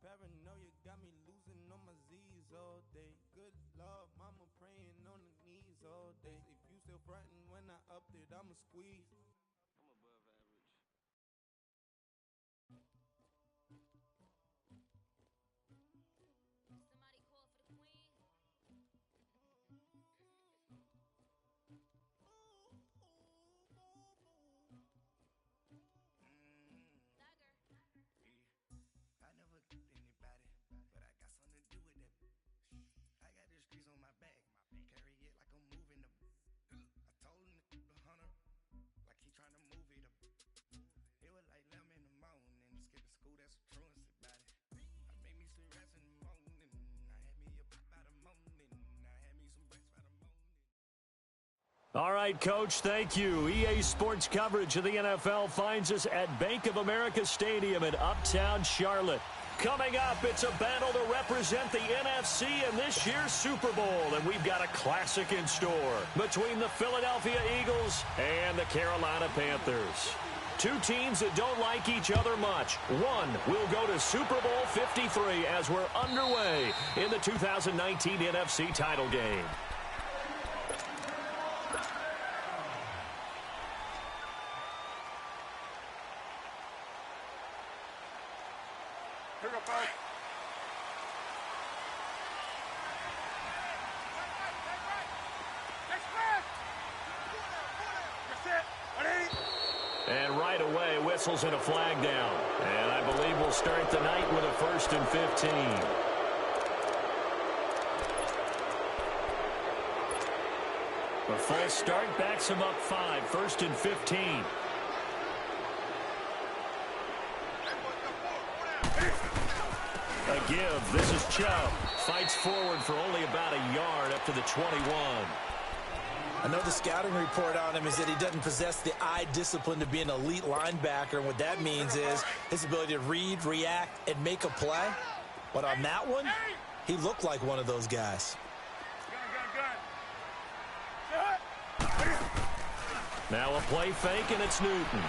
Paranoia got me losing on my Z's all day. Good Lord, mama praying on the knees all day. If you still frontin' when I upped it, I'ma squeeze. I'm above average. Somebody call for the queen. I never killed anybody, but I got something to do with that. I got the streets on my back, carry it like I'm moving them. I told him to the hunter, like he trying to move it up. It was like 11 in the morning, skipping school, that's the truancy about it. I made me some rest in the morning, I had me a pop out of morning, I had me some breakfast by the morning. All right, Coach, thank you. EA Sports coverage of the NFL finds us at Bank of America Stadium in Uptown Charlotte. Coming up, it's a battle to represent the NFC in this year's Super Bowl, and we've got a classic in store between the Philadelphia Eagles and the Carolina Panthers. Two teams that don't like each other much. One will go to Super Bowl 53 as we're underway in the 2019 NFC title game. And right away, whistles and a flag down. And I believe we'll start the night with a 1st and 15. A false start backs him up 5, 1st and 15. A give. This is Chubb. Fights forward for only about a yard up to the 21. I know the scouting report on him is that he doesn't possess the eye discipline to be an elite linebacker, and what that means is his ability to read, react, and make a play. But on that one, he looked like one of those guys. Now a play fake, and it's Newton.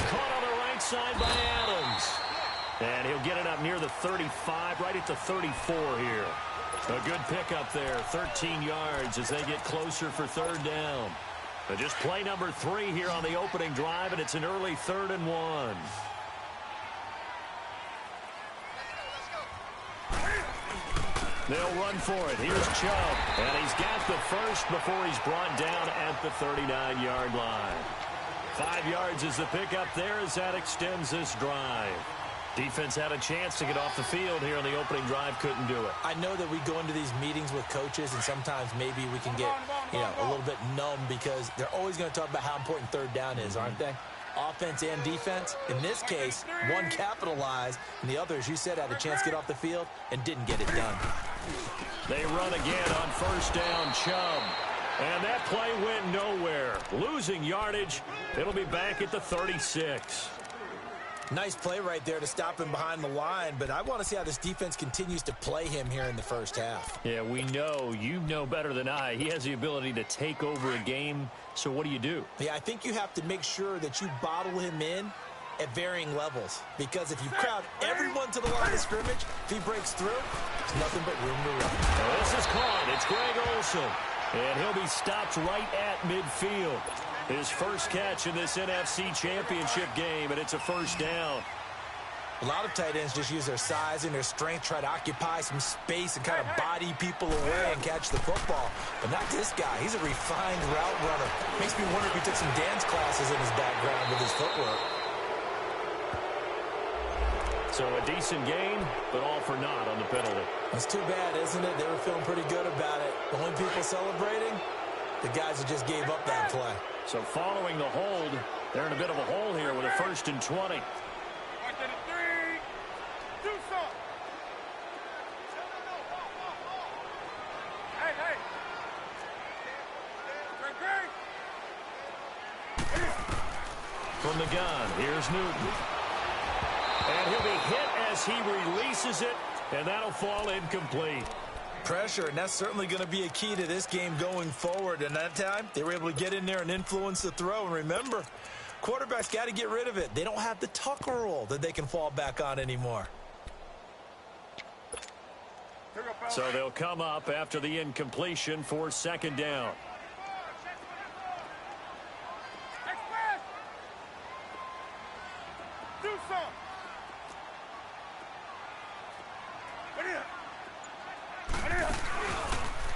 Caught on the right side by Adams. And he'll get it up near the 35, right at the 34 here. A good pickup there, 13 yards as they get closer for 3rd down. But just play number 3 here on the opening drive, and it's an early 3rd and 1. They'll run for it. Here's Chubb, and he's got the first before he's brought down at the 39-yard line. 5 yards is the pickup there as that extends this drive. Defense had a chance to get off the field here on the opening drive, couldn't do it. I know that we go into these meetings with coaches, and sometimes maybe we can get, a little bit numb because they're always going to talk about how important 3rd down is, aren't they? Offense and defense. In this case, one capitalized, and the other, as you said, had a chance to get off the field and didn't get it done. They run again on 1st down, Chubb. And that play went nowhere. Losing yardage. It'll be back at the 36. Nice play right there to stop him behind the line, but I want to see how this defense continues to play him here in the first half. Yeah, we know. You know better than I. He has the ability to take over a game, so what do? Yeah, I think you have to make sure that you bottle him in at varying levels, because if you crowd everyone to the line of scrimmage, if he breaks through, there's nothing but room to run. Well, this is caught. It's Greg Olsen, and he'll be stopped right at midfield. His first catch in this NFC Championship game, and it's a 1st down. A lot of tight ends just use their size and their strength, try to occupy some space and kind of body people away and catch the football. But not this guy. He's a refined route runner. Makes me wonder if he took some dance classes in his background with his footwork. So a decent game, but all for naught on the penalty. That's too bad, isn't it? They were feeling pretty good about it. The only people celebrating, the guys that just gave up that play. So following the hold, they're in a bit of a hole here with a 1st and 20. From the gun, here's Newton. And he'll be hit as he releases it, and that'll fall incomplete. Pressure, and that's certainly going to be a key to this game going forward. And that time, they were able to get in there and influence the throw. And remember, Quarterbacks got to get rid of it. They don't have the tuck rule that they can fall back on anymore. So they'll come up after the incompletion for second down.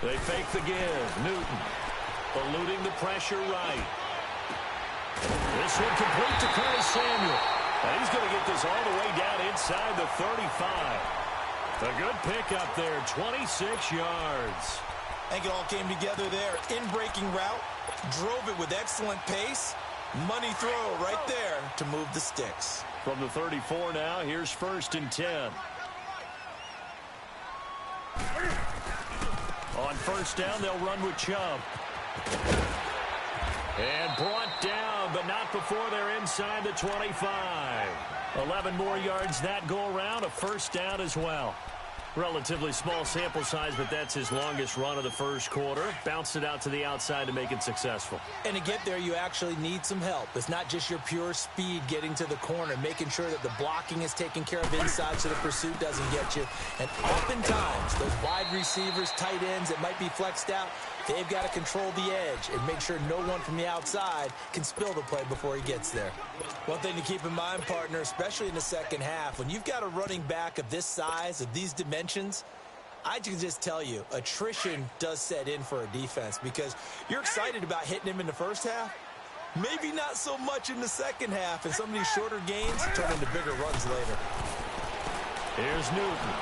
They fake the give. Newton eluding the pressure right. This one complete to Curtis Samuel. And he's going to get this all the way down inside the 35. A good pickup there, 26 yards. I think it all came together there. In-breaking route, drove it with excellent pace. Money throw right there to move the sticks. From the 34 now, here's 1st and 10. On 1st down, they'll run with Chubb. And brought down, but not before they're inside the 25. 11 more yards that go around, a 1st down as well. Relatively small sample size, but that's his longest run of the first quarter. Bounced it out to the outside to make it successful. And to get there, you actually need some help. It's not just your pure speed getting to the corner, making sure that the blocking is taken care of inside so the pursuit doesn't get you. And oftentimes, those wide receivers, tight ends that might be flexed out, they've got to control the edge and make sure no one from the outside can spill the play before he gets there. One thing to keep in mind, partner, especially in the second half, when you've got a running back of this size, of these dimensions, I can just tell you, attrition does set in for a defense because you're excited about hitting him in the first half. Maybe not so much in the second half, and some of these shorter gains turn into bigger runs later. Here's Newton.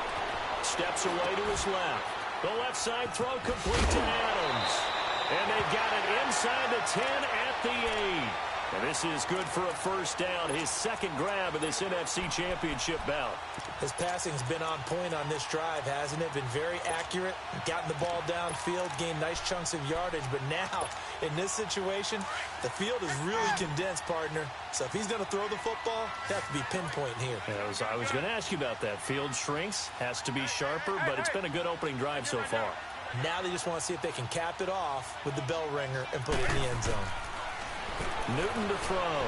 Steps away to his left. The left side throw complete to Adams. And they've got it inside the 10 at the 8. And this is good for a 1st down, his second grab of this NFC Championship bout. His passing's been on point on this drive, hasn't it? Been very accurate, gotten the ball downfield, gained nice chunks of yardage. But now, in this situation, the field is really condensed, partner. So if he's going to throw the football, it has to be pinpoint here. Yeah, I was going to ask you about that. Field shrinks, has to be sharper, but it's been a good opening drive so far. Now they just want to see if they can cap it off with the bell ringer and put it in the end zone. Newton to throw.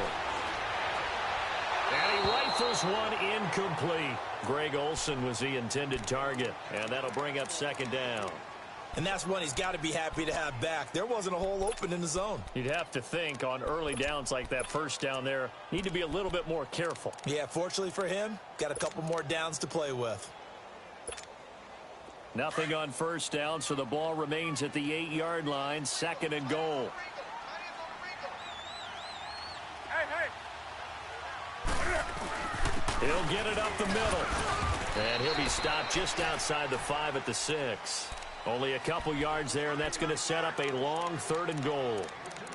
And he rifles one incomplete. Greg Olsen was the intended target, and that'll bring up second down. And that's one he's got to be happy to have back. There wasn't a hole open in the zone. You'd have to think on early downs like that 1st down there, need to be a little bit more careful. Yeah, fortunately for him, got a couple more downs to play with. Nothing on 1st down, so the ball remains at the 8-yard line, 2nd and goal. He'll get it up the middle. And he'll be stopped just outside the 5 at the 6. Only a couple yards there, and that's going to set up a long 3rd and goal.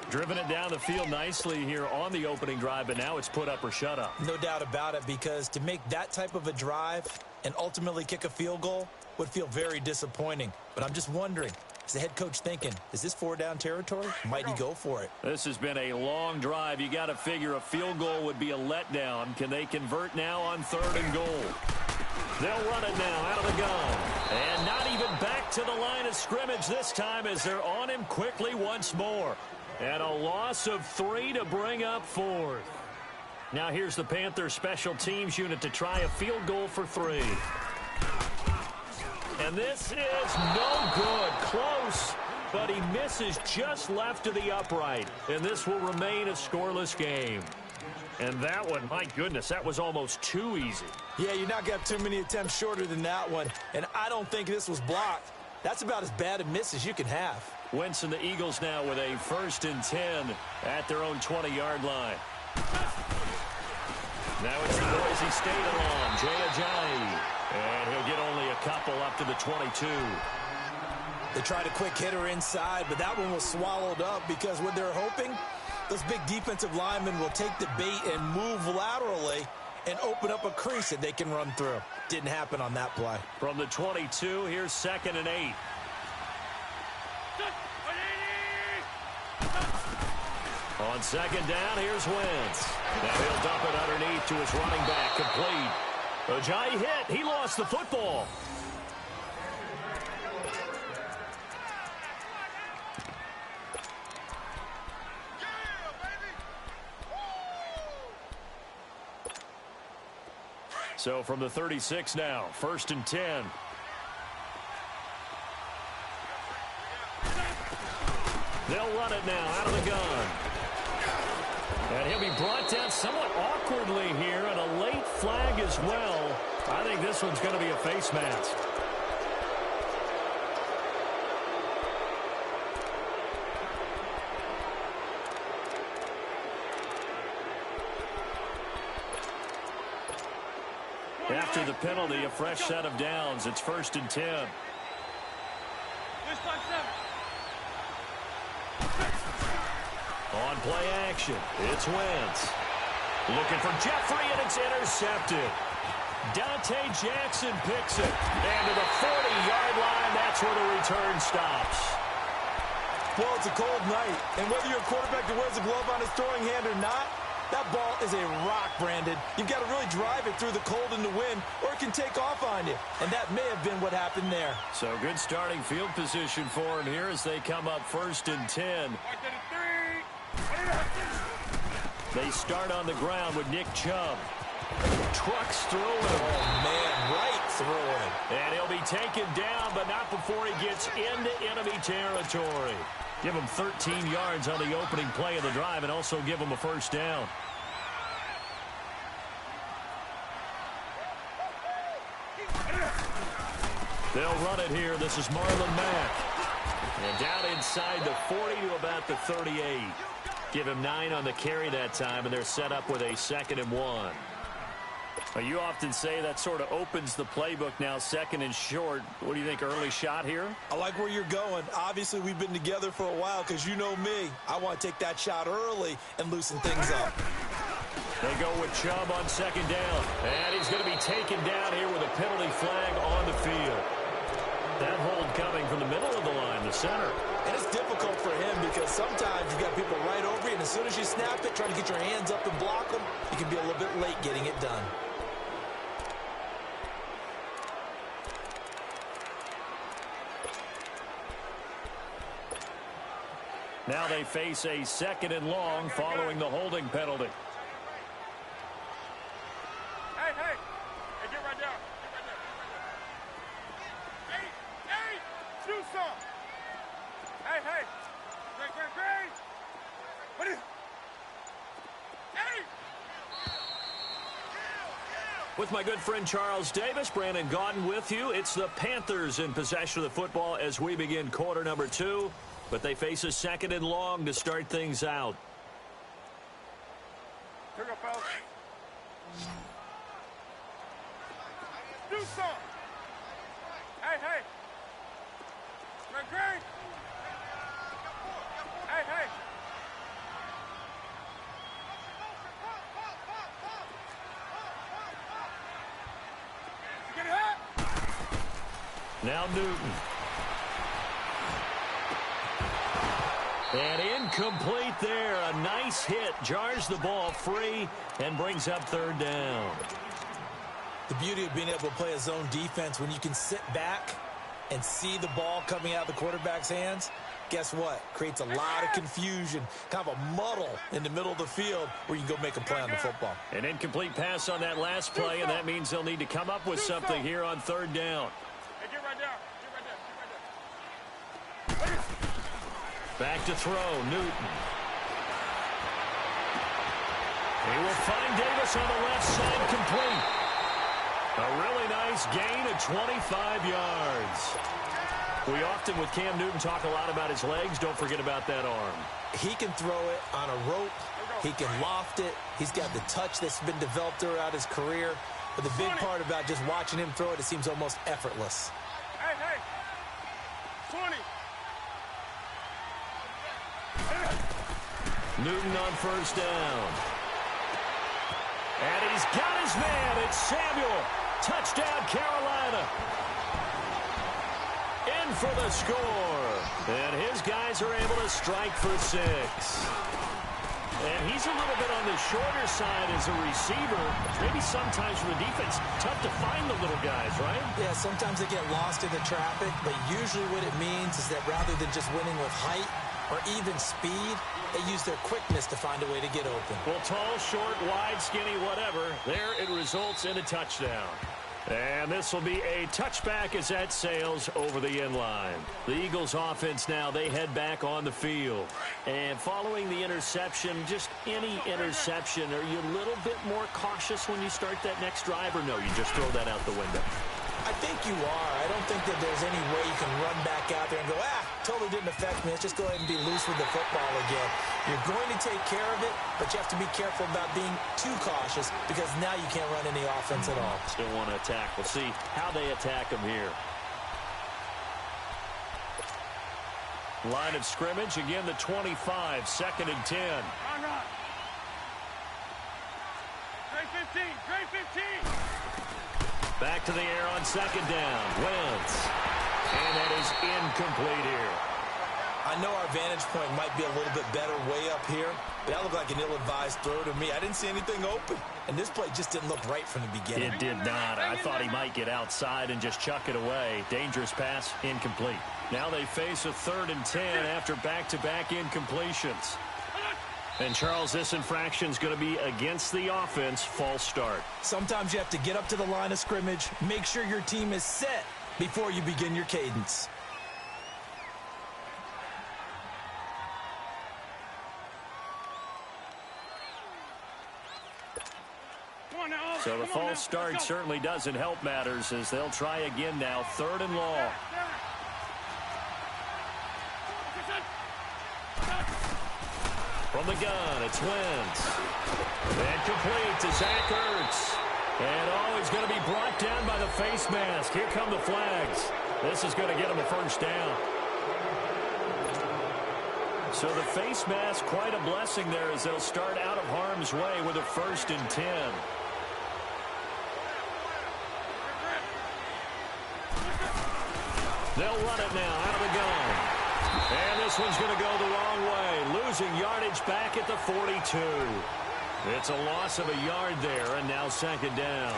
Driven it down the field nicely here on the opening drive, but now it's put up or shut up. No doubt about it, because to make that type of a drive and ultimately kick a field goal would feel very disappointing. But I'm just wondering, is the head coach thinking, is this 4-down territory? Might he go for it? This has been a long drive. You got to figure a field goal would be a letdown. Can they convert now on 3rd and goal? They'll run it now out of the gun. And not even back to the line of scrimmage this time as they're on him quickly once more. And a loss of 3 to bring up 4th. Now here's the Panthers special teams unit to try a field goal for 3. And this is no good. Close, but he misses just left of the upright. And this will remain a scoreless game. And that one, my goodness, that was almost too easy. Yeah, you're not going to have too many attempts shorter than that one. And I don't think this was blocked. That's about as bad a miss as you can have. Wentz and the Eagles now with a 1st and 10 at their own 20-yard line. Now it's the Boise State along, Jay Ajayi. And he'll get only a couple up to the 22. They tried a quick hitter inside, but that one was swallowed up because what they're hoping, those big defensive linemen will take the bait and move laterally and open up a crease that they can run through. Didn't happen on that play. From the 22, here's 2nd and 8. On 2nd down, here's Wentz. Now he'll dump it underneath to his running back, complete. Ajayi hit. He lost the football. So from the 36 now, 1st and 10. They'll run it now out of the gun. And he'll be brought down somewhat awkwardly here, and a late flag as well. I think this one's going to be a face mask. After the penalty, a fresh set of downs. It's 1st and 10. On play action, it's Wentz. Looking for Jeffrey, and it's intercepted. Dante Jackson picks it. And to the 40-yard line, that's where the return stops. Well, it's a cold night, and whether you're a quarterback that wears a glove on his throwing hand or not, that ball is a rock, Brandon. You've got to really drive it through the cold and the wind, or it can take off on you. And that may have been what happened there. So good starting field position for him here as they come up 1st and 10. They start on the ground with Nick Chubb. Trucks through him. Oh, man, right through him. And he'll be taken down, but not before he gets into enemy territory. Give him 13 yards on the opening play of the drive and also give him a first down. They'll run it here. This is Marlon Mack. And down inside the 40 to about the 38. Give him 9 on the carry that time, and they're set up with a 2nd and 1. Well, you often say that sort of opens the playbook now, 2nd and short. What do you think, early shot here? I like where you're going. Obviously, we've been together for a while because you know me. I want to take that shot early and loosen things up. They go with Chubb on 2nd down. And he's going to be taken down here with a penalty flag on the field. That hold coming from the middle of the line, the center. And it's difficult for him because sometimes you've got people right over you, and as soon as you snap it, trying to get your hands up and block them, you can be a little bit late getting it done. Now they face a 2nd and long following the holding penalty. Hey, get right down. Hey, do something. Hey. Great. What is... Hey! With my good friend Charles Davis, Brandon Gaudin with you. It's the Panthers in possession of the football as we begin quarter number 2. But they face a 2nd and long to start things out. Here we go, fellas. Do something. Hey. Great. Hey. Get it up. Now Newton. And incomplete there. A nice hit. Jars the ball free and brings up 3rd down. The beauty of being able to play a zone defense, when you can sit back and see the ball coming out of the quarterback's hands, guess what? Creates a lot of confusion, kind of a muddle in the middle of the field where you can go make a play on the football. An incomplete pass on that last play, and that means they'll need to come up with something here on 3rd down. Hey, get right down. Back to throw, Newton. He will find Davis on the left side, complete. A really nice gain of 25 yards. We often, with Cam Newton, talk a lot about his legs. Don't forget about that arm. He can throw it on a rope. He can loft it. He's got the touch that's been developed throughout his career. But the big part about just watching him throw it seems almost effortless. Hey. 20. Newton on 1st down. And he's got his man. It's Samuel. Touchdown, Carolina. In for the score. And his guys are able to strike for 6. And he's a little bit on the shorter side as a receiver. Maybe sometimes for the defense, tough to find the little guys, right? Yeah, sometimes they get lost in the traffic, but usually what it means is that rather than just winning with height or even speed, They use their quickness to find a way to get open. Well, tall, short, wide, skinny, whatever. There it results in a touchdown. And this will be a touchback as that sails over the end line. The Eagles offense now, they head back on the field. And following the interception, just any interception, are you a little bit more cautious when you start that next drive, or no, you just throw that out the window? I think you are. I don't think that there's any way you can run back out there and go, totally didn't affect me. Let's just go ahead and be loose with the football again. You're going to take care of it, but you have to be careful about being too cautious because now you can't run any offense at all. Still want to attack. We'll see how they attack them here. Line of scrimmage, again the 25, 2nd and 10. Run. Trey 15, Trey 15. Back to the air on 2nd down. Wentz. And that is incomplete here. I know our vantage point might be a little bit better way up here, but that looked like an ill-advised throw to me. I didn't see anything open, and this play just didn't look right from the beginning. It did not. I thought he might get outside and just chuck it away. Dangerous pass, incomplete. Now they face a 3rd and 10 after back-to-back incompletions. And, Charles, this infraction is going to be against the offense. False start. Sometimes you have to get up to the line of scrimmage, make sure your team is set before you begin your cadence. So the false start certainly doesn't help matters as they'll try again now. 3rd and long. From the gun, it's Wentz. And complete to Zach Ertz. And he's going to be brought down by the face mask. Here come the flags. This is going to get him a 1st down. So the face mask, quite a blessing there as they'll start out of harm's way with a 1st and 10. They'll run it now out of the gun. And this one's going to go the wrong way. Losing yardage back at the 42. It's a loss of a yard there, and now 2nd down.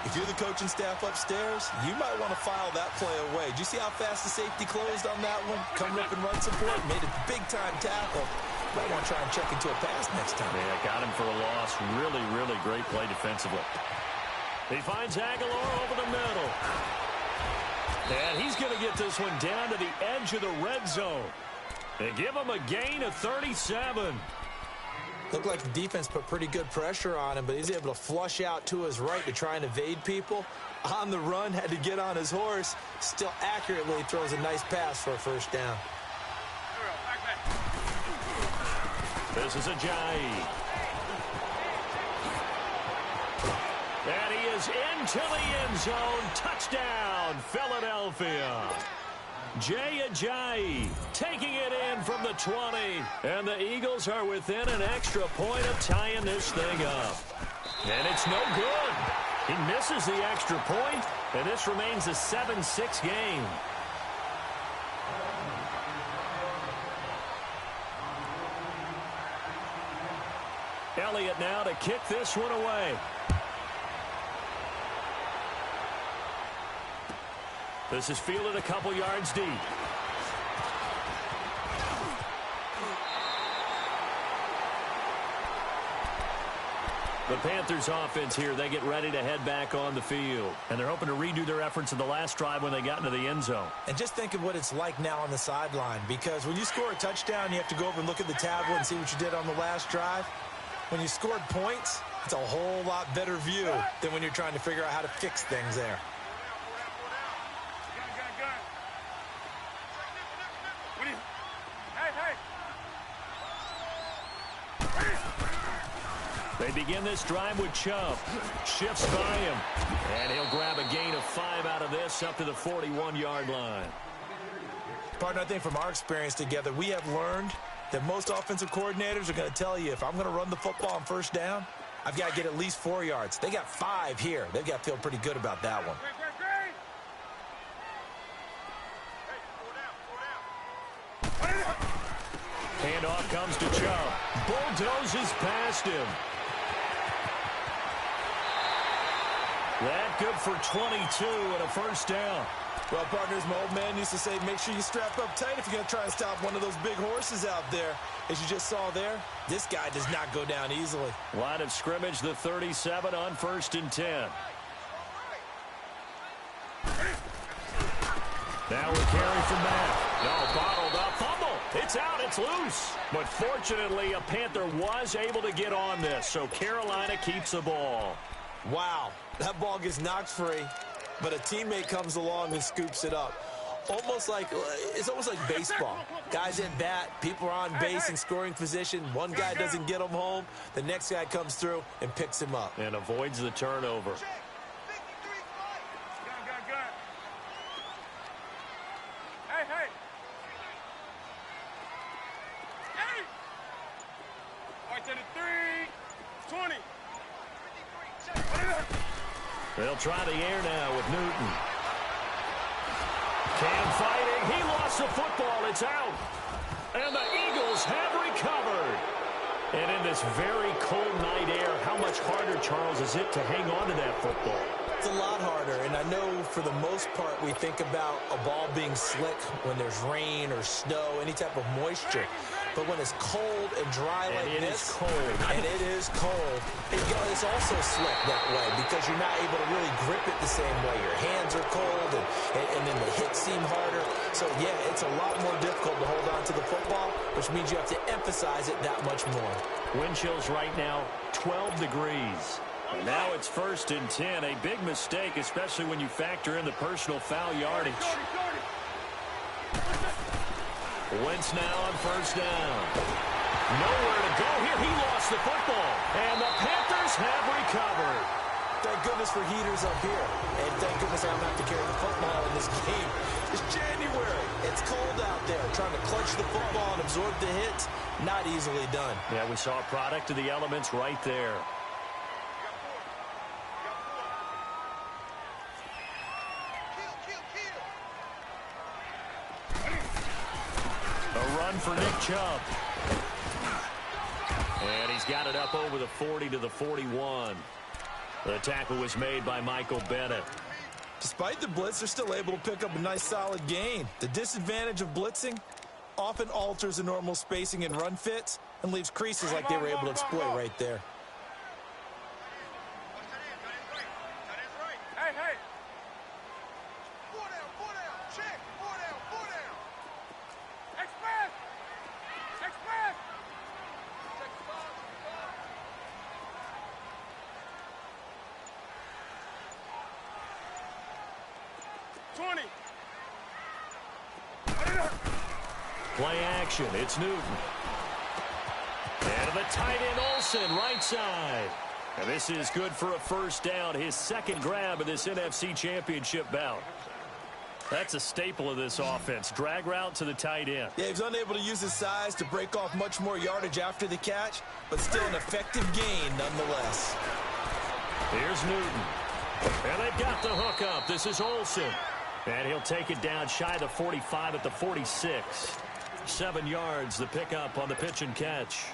If you're the coaching staff upstairs, you might want to file that play away. Did you see how fast the safety closed on that one? Coming up and run support, made a big-time tackle. Might want to try and check into a pass next time. Yeah, got him for a loss. Really, really great play defensively. He finds Aguilar over the middle. And he's going to get this one down to the edge of the red zone. They give him a gain of 37. Looked like the defense put pretty good pressure on him, but he's able to flush out to his right to try and evade people. On the run, had to get on his horse. Still accurately throws a nice pass for a 1st down. This is Ajayi. And he is into the end zone. Touchdown, Philadelphia. Jay Ajayi taking it in from the 20. And the Eagles are within an extra point of tying this thing up. And it's no good. He misses the extra point, and this remains a 7-6 game. Elliott now to kick this one away. This is fielded a couple yards deep. The Panthers offense here, they get ready to head back on the field. And they're hoping to redo their efforts in the last drive when they got into the end zone. And just think of what it's like now on the sideline, because when you score a touchdown, you have to go over and look at the tablet and see what you did on the last drive. When you scored points, it's a whole lot better view than when you're trying to figure out how to fix things there. They begin this drive with Chubb. Shifts by him. And he'll grab a gain of 5 out of this up to the 41-yard line. Partner, I think from our experience together, we have learned that most offensive coordinators are going to tell you, if I'm going to run the football on 1st down, I've got to get at least 4 yards. They got 5 here. They've got to feel pretty good about that one. Handoff comes to Chubb. Bulldozes past him. That good for 22 and a 1st down. Well, partners, my old man used to say, make sure you strap up tight if you're going to try and stop one of those big horses out there. As you just saw there, this guy does not go down easily. Line of scrimmage, the 37 on 1st and 10. Now we're carrying from back. No, bottled up. Fumble. It's out. It's loose. But fortunately, a Panther was able to get on this, so Carolina keeps the ball. Wow, that ball gets knocked free, but a teammate comes along and scoops it up. It's almost like baseball. Guys at bat, people are on base in scoring position. One guy doesn't get him home. The next guy comes through and picks him up. And avoids the turnover. Hey! All right, to the 3, 20. They'll try the air now with Newton. Cam fighting. He lost the football. It's out. And the Eagles have recovered. And in this very cold night air, how much harder, Charles, is it to hang on to that football? It's a lot harder, and I know for the most part we think about a ball being slick when there's rain or snow, any type of moisture. But when it's cold and dry like this, and it is cold, it's also slick that way because you're not able to really grip it the same way. Your hands are cold, and then the hits seem harder. So, yeah, it's a lot more difficult to hold on to the football, which means you have to emphasize it that much more. Wind chills right now, 12 degrees. And now it's 1st and 10. A big mistake, especially when you factor in the personal foul yardage. Wentz now on 1st down. Nowhere to go here. He lost the football. And the Panthers have recovered. Thank goodness for heaters up here. And thank goodness I don't have to carry the football in this game. It's January. It's cold out there. Trying to clutch the football and absorb the hits, not easily done. Yeah, we saw a product of the elements right there. For Nick Chubb. And he's got it up over the 40 to the 41. The tackle was made by Michael Bennett. Despite the blitz, they're still able to pick up a nice solid gain. The disadvantage of blitzing often alters the normal spacing and run fits and leaves creases like they were able to exploit right there. Hey! Express! 20. Play action. It's Newton. And the tight end Olsen, right side. And this is good for a 1st down. His 2nd grab of this NFC Championship bout. That's a staple of this offense. Drag route to the tight end. Yeah, he was unable to use his size to break off much more yardage after the catch, but still an effective gain nonetheless. Here's Newton. And they've got the hook up. This is Olsen. And he'll take it down shy of the 45 at the 46. 7 yards, the pickup on the pitch and catch.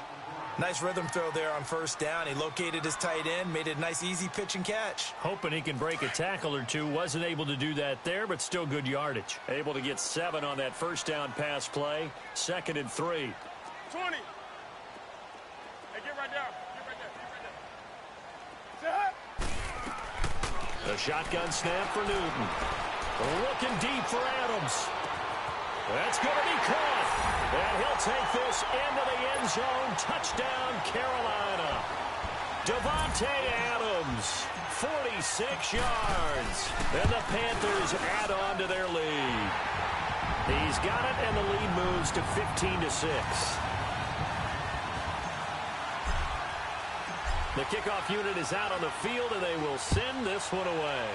Nice rhythm throw there on 1st down. He located his tight end, made it a nice easy pitch and catch. Hoping he can break a tackle or two. Wasn't able to do that there, but still good yardage. Able to get 7 on that 1st down pass play. 2nd and 3. 20. Hey, get right there. Set. The shotgun snap for Newton. Looking deep for Adams. That's going to be caught. And he'll take this into the end zone. Touchdown, Carolina. Devontae Adams, 46 yards. And the Panthers add on to their lead. He's got it, and the lead moves to 15-6. The kickoff unit is out on the field, and they will send this one away.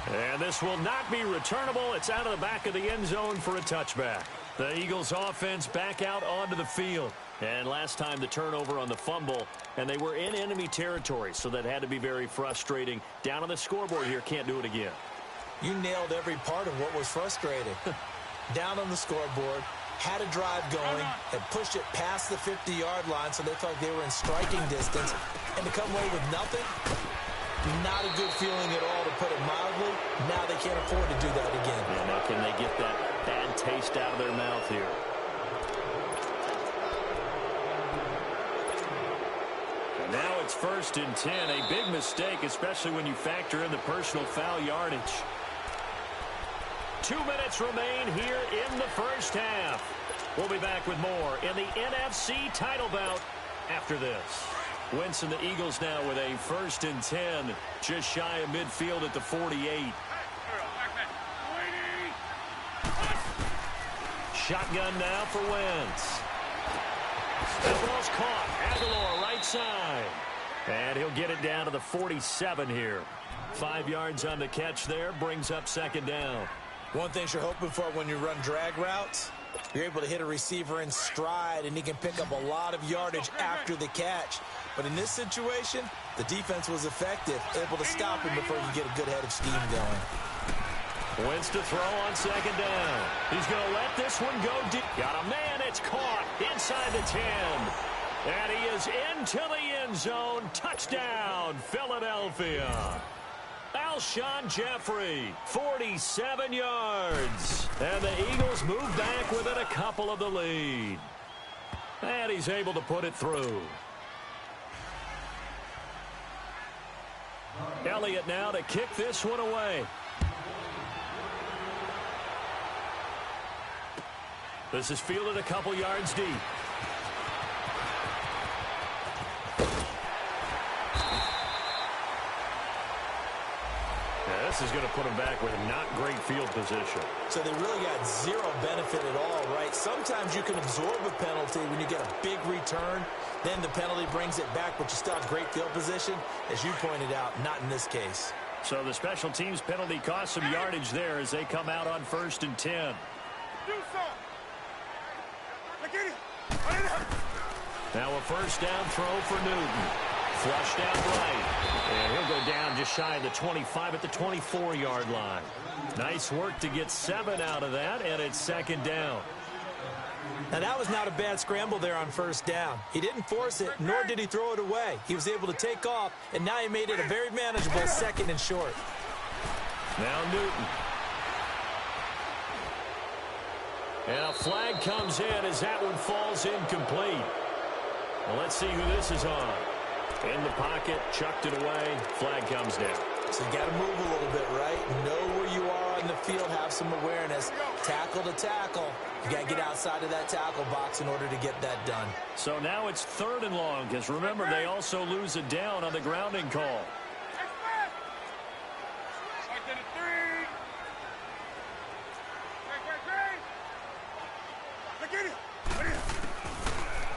And this will not be returnable. It's out of the back of the end zone for a touchback. The Eagles offense back out onto the field. And last time the turnover on the fumble, and they were in enemy territory, so that had to be very frustrating. Down on the scoreboard here, can't do it again. You nailed every part of what was frustrating. Down on the scoreboard, had a drive going, and pushed it past the 50-yard line so they felt like they were in striking distance. And to come away with nothing, Not a good feeling at all, to put it mildly. Now they can't afford to do that again. Yeah, now can they get that bad taste out of their mouth here? And now it's 1st and 10. A big mistake, especially when you factor in the personal foul yardage. 2 minutes remain here in the first half. We'll be back with more in the NFC title bout after this. Wentz and the Eagles now with a 1st and 10, just shy of midfield at the 48. Shotgun now for Wentz. The ball's caught. Aguilar right side. And he'll get it down to the 47 here. 5 yards on the catch there, brings up 2nd down. One thing you're hoping for when you run drag routes, you're able to hit a receiver in stride, and he can pick up a lot of yardage after the catch. But in this situation, the defense was effective, able to stop him before he could get a good head of steam going. Wentz to throw on 2nd down. He's going to let this one go deep. Got a man, it's caught inside the 10. And he is into the end zone. Touchdown, Philadelphia. Alshon Jeffrey, 47 yards. And the Eagles move back within a couple of the lead. And he's able to put it through. Elliott now to kick this one away. This is fielded a couple yards deep. This is going to put them back with not great field position. So they really got zero benefit at all, right? Sometimes you can absorb a penalty when you get a big return. Then the penalty brings it back, but you still have great field position. As you pointed out, not in this case. So the special teams penalty cost some yardage there as they come out on 1st and 10. Now a 1st down throw for Newton. Flushed out right. And he'll go down just shy of the 25 at the 24-yard line. Nice work to get 7 out of that, and it's 2nd down. Now that was not a bad scramble there on 1st down. He didn't force it, nor did he throw it away. He was able to take off, and now he made it a very manageable 2nd and short. Now Newton. And a flag comes in as that one falls incomplete. Well, let's see who this is on. In the pocket, chucked it away, flag comes down. So you got to move a little bit, right? Know where you are on the field, have some awareness. Tackle to tackle. You got to get outside of that tackle box in order to get that done. So now it's 3rd and long, because remember, they also lose a down on the grounding call.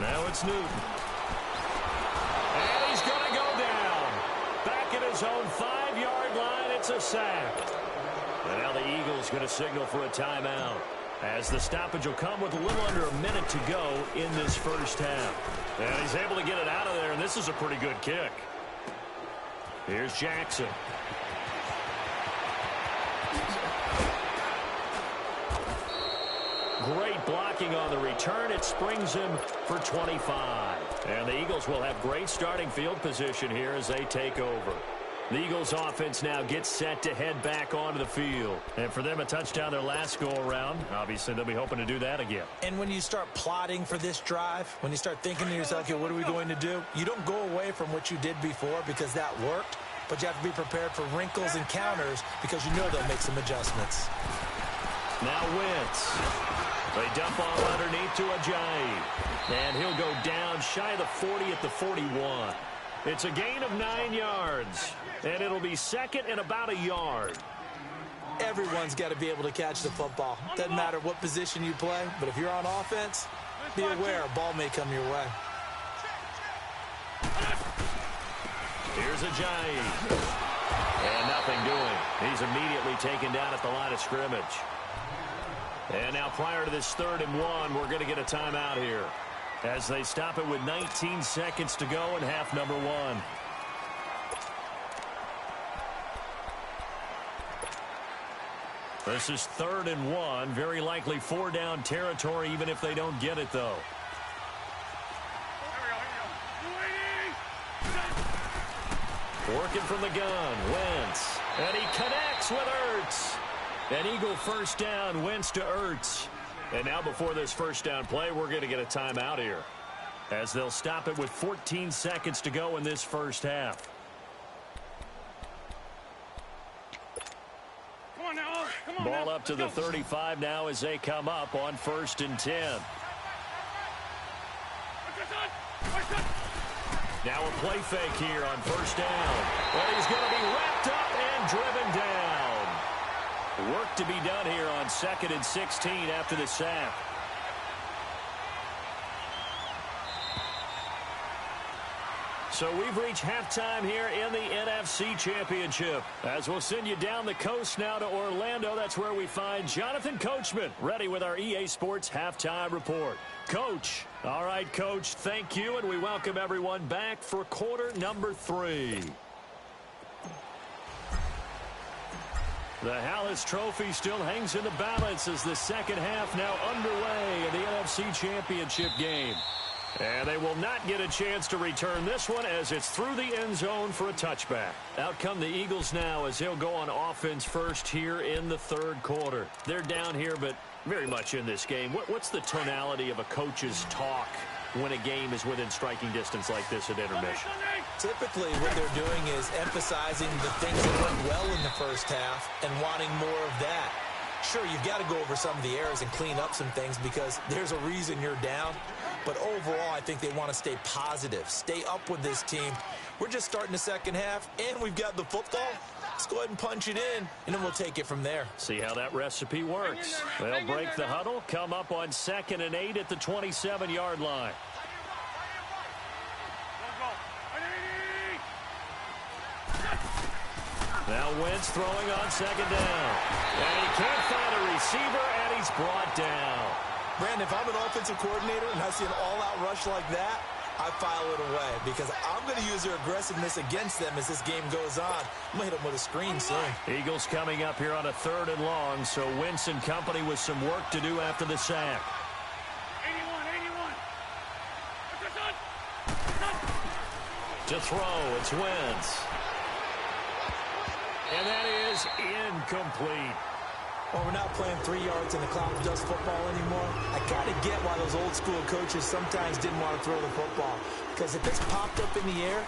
Now it's Newton. And he's going to go down. Back at his own 5-yard line, it's a sack. And now the Eagles going to signal for a timeout, as the stoppage will come with a little under a minute to go in this first half. And he's able to get it out of there, and this is a pretty good kick. Here's Jackson. Great blocking on the return. It springs him for 25. And the Eagles will have great starting field position here as they take over. The Eagles offense now gets set to head back onto the field. And for them, a touchdown their last go-around. Obviously, they'll be hoping to do that again. And when you start plotting for this drive, when you start thinking to yourself, okay, what are we going to do? You don't go away from what you did before because that worked. But you have to be prepared for wrinkles and counters because you know they'll make some adjustments. Now Wentz. They dump off underneath to Ajayi. And he'll go down shy of the 40 at the 41. It's a gain of 9 yards. And it'll be 2nd and about a yard. Everyone's got to be able to catch the football. Doesn't matter what position you play, but if you're on offense, be aware a ball may come your way. Here's Ajayi. And nothing doing. He's immediately taken down at the line of scrimmage. And now prior to this 3rd and 1, we're going to get a timeout here, as they stop it with 19 seconds to go in half number 1. This is 3rd and 1. Very likely 4-down territory, even if they don't get it, though. Working from the gun, Wentz. And he connects with Ertz. An Eagle first down, Wentz to Ertz. And now before this first down play, we're going to get a timeout here, as they'll stop it with 14 seconds to go in this first half. Come on now. Come on Ball now. up to the 35 now as they come up on 1st and 10. Now a play fake here on 1st down. And he's going to be wrapped up and driven down. Work to be done here on 2nd and 16 after the sack. So we've reached halftime here in the NFC Championship. As we'll send you down the coast now to Orlando, that's where we find Jonathan Coachman, ready with our EA Sports Halftime Report. Coach. All right, Coach, thank you, and we welcome everyone back for quarter number 3. The Hallis Trophy still hangs in the balance as the second half now underway in the NFC Championship game. And they will not get a chance to return this one as it's through the end zone for a touchback. Out come the Eagles now as they'll go on offense first here in the 3rd quarter. They're down here, but very much in this game. What's the tonality of a coach's talk when a game is within striking distance like this at intermission? Typically, what they're doing is emphasizing the things that went well in the first half and wanting more of that. Sure, you've got to go over some of the errors and clean up some things because there's a reason you're down. But overall, I think they want to stay positive, stay up with this team. We're just starting the second half, and we've got the football. Let's go ahead and punch it in, and then we'll take it from there. See how that recipe works. They'll break the huddle, come up on 2nd and 8 at the 27-yard line. Now Wentz throwing on 2nd down. And he can't find a receiver, and he's brought down. Brandon, if I'm an offensive coordinator and I see an all-out rush like that, I file it away because I'm going to use their aggressiveness against them as this game goes on. I'm going to hit them with a screen soon. Eagles coming up here on a 3rd and long, so Wentz and company with some work to do after the sack. 81. To throw, it's Wentz. And that is incomplete. Well, we're not playing 3 yards in the cloud of dust football anymore. I kind of get why those old school coaches sometimes didn't want to throw the football. Because if it's popped up in the air,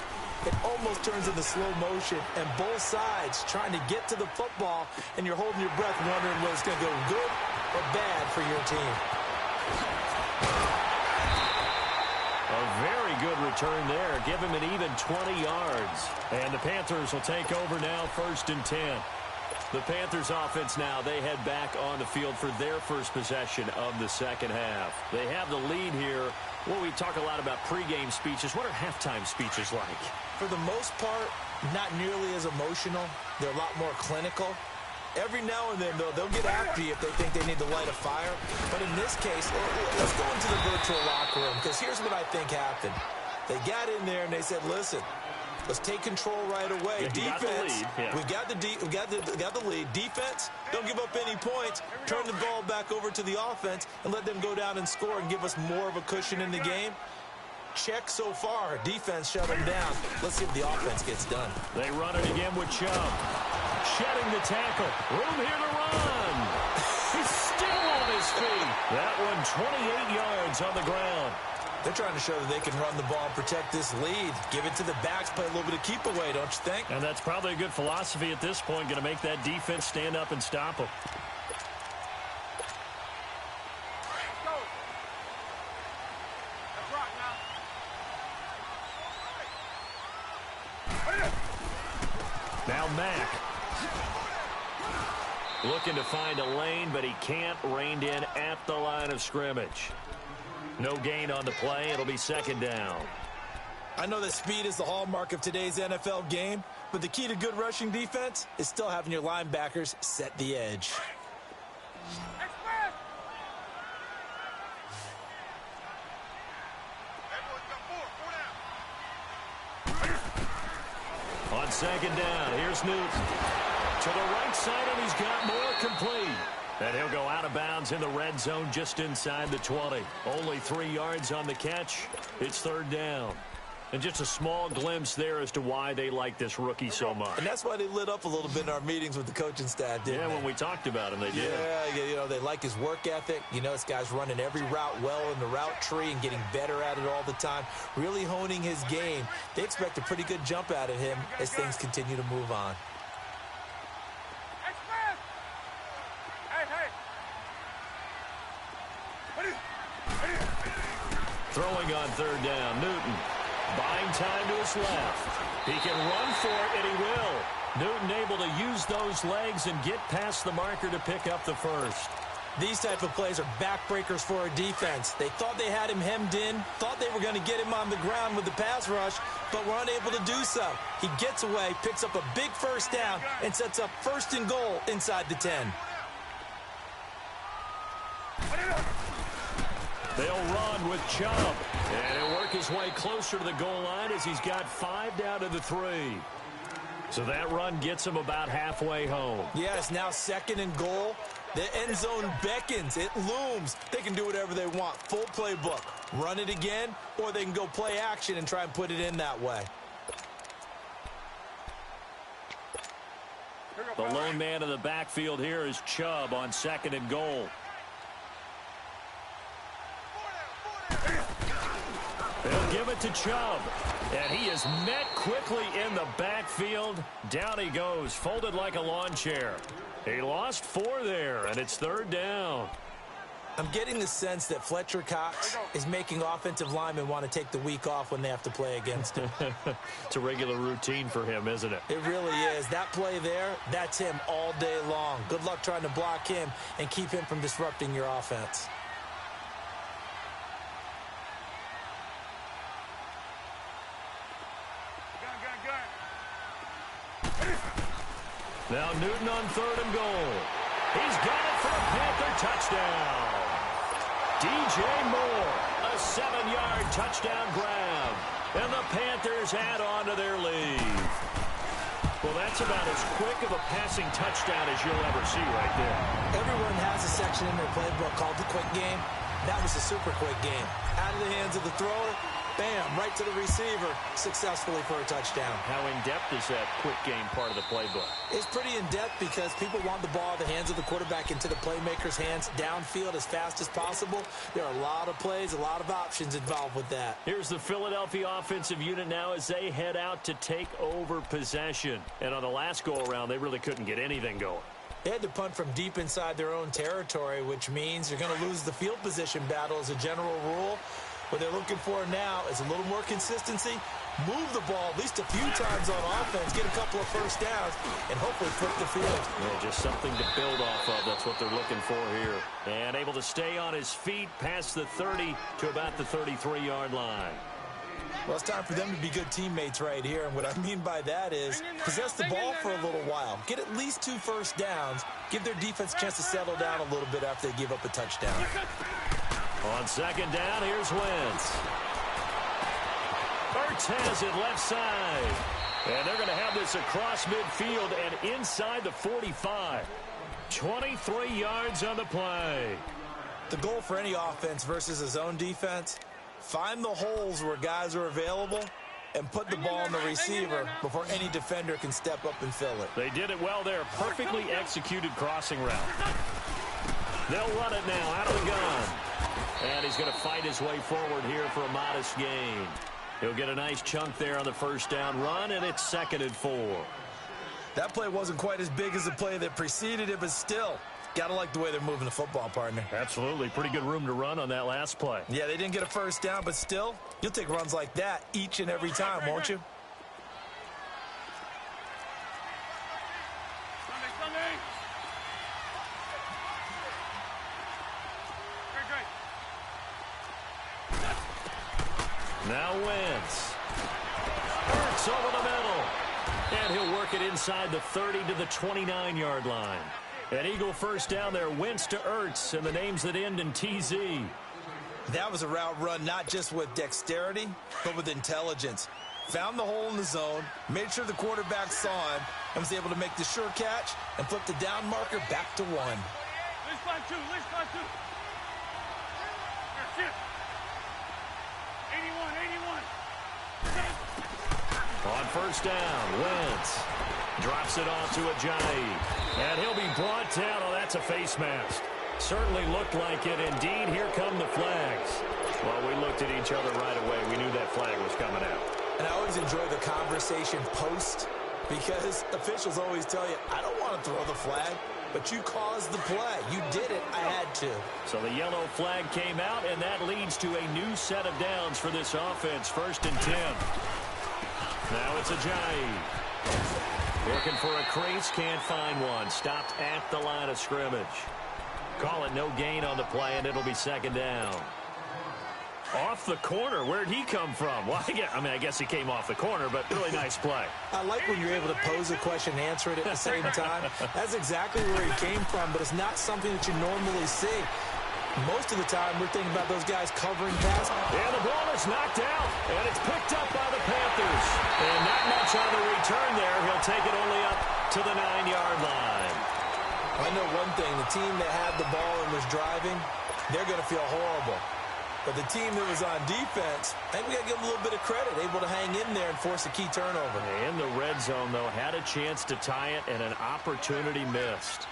it almost turns into slow motion. And both sides trying to get to the football, and you're holding your breath wondering whether it's going to go good or bad for your team. A very good return there. Give him an even 20 yards. And the Panthers will take over now, 1st and 10. The Panthers offense now, they head back on the field for their first possession of the second half. They have the lead here. Well, we talk a lot about pregame speeches. What are halftime speeches like? For the most part, not nearly as emotional. They're a lot more clinical. Every now and then, though, they'll get after you if they think they need to light a fire. But in this case, let's go into the virtual locker room because here's what I think happened. They got in there and they said, listen, let's take control right away. Defense, we got the lead. Defense, don't give up any points. Turn the ball back over to the offense and let them go down and score and give us more of a cushion in the game. Check so far. Defense shut them down. Let's see if the offense gets done. They run it again with Chubb. Shedding the tackle. Room here to run. He's still on his feet. That one 28 yards on the ground. They're trying to show that they can run the ball and protect this lead. Give it to the backs, play a little bit of keep away, don't you think? And that's probably a good philosophy at this point, going to make that defense stand up and stop them. Now Mack. Looking to find a lane, but he can't. Reined in at the line of scrimmage. No gain on the play. It'll be 2nd down. I know that speed is the hallmark of today's NFL game, but the key to good rushing defense is still having your linebackers set the edge. On 2nd down, here's Newton. To the right side, and he's got more complete. And he'll go out of bounds in the red zone just inside the 20. Only 3 yards on the catch. It's 3rd down. And just a small glimpse there as to why they like this rookie so much. And that's why they lit up a little bit in our meetings with the coaching staff, didn't they? When we talked about him, they did. Yeah, you know, they like his work ethic. You know, this guy's running every route well in the route tree and getting better at it all the time, really honing his game. They expect a pretty good jump out of him as things continue to move on. Throwing on third down, Newton. Buying time to his left. He can run for it, and he will. Newton able to use those legs and get past the marker to pick up the first. These type of plays are backbreakers for a defense. They thought they had him hemmed in, thought they were going to get him on the ground with the pass rush, but were unable to do so. He gets away, picks up a big first down, and sets up 1st and goal inside the 10. They'll run with Chubb, and he'll work his way closer to the goal line as he's got 5 down to the 3. So that run gets him about halfway home. Yeah, it's now 2nd and goal. The end zone beckons. It looms. They can do whatever they want. Full playbook. Run it again, or they can go play action and try and put it in that way. The lone man in the backfield here is Chubb on 2nd and goal. They'll give it to Chubb, and he is met quickly in the backfield. Down he goes, folded like a lawn chair. He lost 4 there, and it's 3rd down. I'm getting the sense that Fletcher Cox is making offensive linemen want to take the week off when they have to play against him. It's a regular routine for him, isn't it? It really is. That play there, that's him all day long. Good luck trying to block him and keep him from disrupting your offense. Now Newton on 3rd and goal. He's got it for a Panther touchdown. DJ Moore, a 7-yard touchdown grab. And the Panthers add on to their lead. Well, that's about as quick of a passing touchdown as you'll ever see right there. Everyone has a section in their playbook called the quick game. That was a super quick game. Out of the hands of the thrower, bam, right to the receiver, successfully for a touchdown. How in-depth is that quick game part of the playbook? It's pretty in-depth because people want the ball out of the hands of the quarterback into the playmaker's hands downfield as fast as possible. There are a lot of plays, a lot of options involved with that. Here's the Philadelphia offensive unit now as they head out to take over possession. And on the last go-around, they really couldn't get anything going. They had to punt from deep inside their own territory, which means you're going to lose the field position battle as a general rule. What they're looking for now is a little more consistency, move the ball at least a few times on offense, get a couple of first downs, and hopefully flip the field. Yeah, just something to build off of. That's what they're looking for here. And able to stay on his feet past the 30 to about the 33-yard line. Well, it's time for them to be good teammates right here. And what I mean by that is possess the ball for a little while. Get at least 2 first downs. Give their defense a chance to settle down a little bit after they give up a touchdown. On 2nd down, here's Wentz. Ertz has it left side. And they're going to have this across midfield and inside the 45. 23 yards on the play. The goal for any offense versus a zone defense, find the holes where guys are available and put the ball on the receiver before any defender can step up and fill it. They did it well there. Perfectly executed crossing route. They'll run it now out of the gun. And he's going to fight his way forward here for a modest gain. He'll get a nice chunk there on the first down run, and it's 2nd and 4. That play wasn't quite as big as the play that preceded it, but still, gotta like the way they're moving the football, partner. Absolutely. Pretty good room to run on that last play. Yeah, they didn't get a first down, but still, you'll take runs like that each and every time, won't you? Now Wentz. Ertz over the middle. And he'll work it inside the 30 to the 29-yard line. An Eagle first down there. Wentz to Ertz, and the names that end in TZ. That was a route run not just with dexterity, but with intelligence. Found the hole in the zone, made sure the quarterback saw him, and was able to make the sure catch and flip the down marker back to 1. Let's find 2. Let's find 2. Here, 81. On first down, Wentz drops it off to Ajayi. And he'll be brought down. Oh, that's a face mask. Certainly looked like it. Indeed, here come the flags. Well, we looked at each other right away. We knew that flag was coming out. And I always enjoy the conversation post because officials always tell you, I don't want to throw the flag, but you caused the play. You did it. I had to. So the yellow flag came out, and that leads to a new set of downs for this offense. 1st and 10. Now it's Ajayi. Looking for a crease, can't find one. Stopped at the line of scrimmage. Call it no gain on the play, and it'll be 2nd down. Off the corner. Where'd he come from? Well, I guess he came off the corner, but really nice play. I like when you're able to pose a question and answer it at the same time. That's exactly where he came from, but it's not something that you normally see. Most of the time, we're thinking about those guys covering pass. And the ball is knocked out, and it's picked up by the Panthers. And not much on the return there. He'll take it only up to the 9-yard line. I know one thing. The team that had the ball and was driving, they're going to feel horrible. But the team that was on defense, I think we got to give them a little bit of credit, able to hang in there and force a key turnover. In the red zone, though, had a chance to tie it, and an opportunity missed.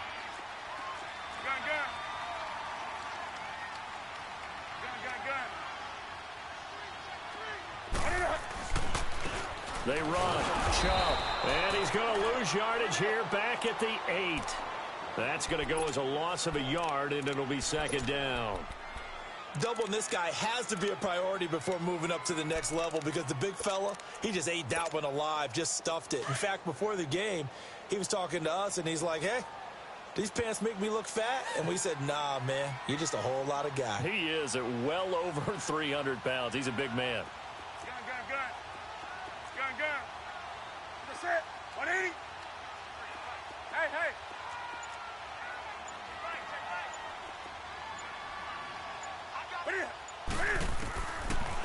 They run. Chubb. And he's going to lose yardage here back at the 8. That's going to go as a loss of a yard, and it'll be 2nd down. Doubling this guy has to be a priority before moving up to the next level because the big fella, he just ate that one alive, just stuffed it. In fact, before the game, he was talking to us, and he's like, hey, these pants make me look fat? And we said, nah, man, you're just a whole lot of guy. He is at well over 300 pounds. He's a big man. Gun. That's it. 180. Hey.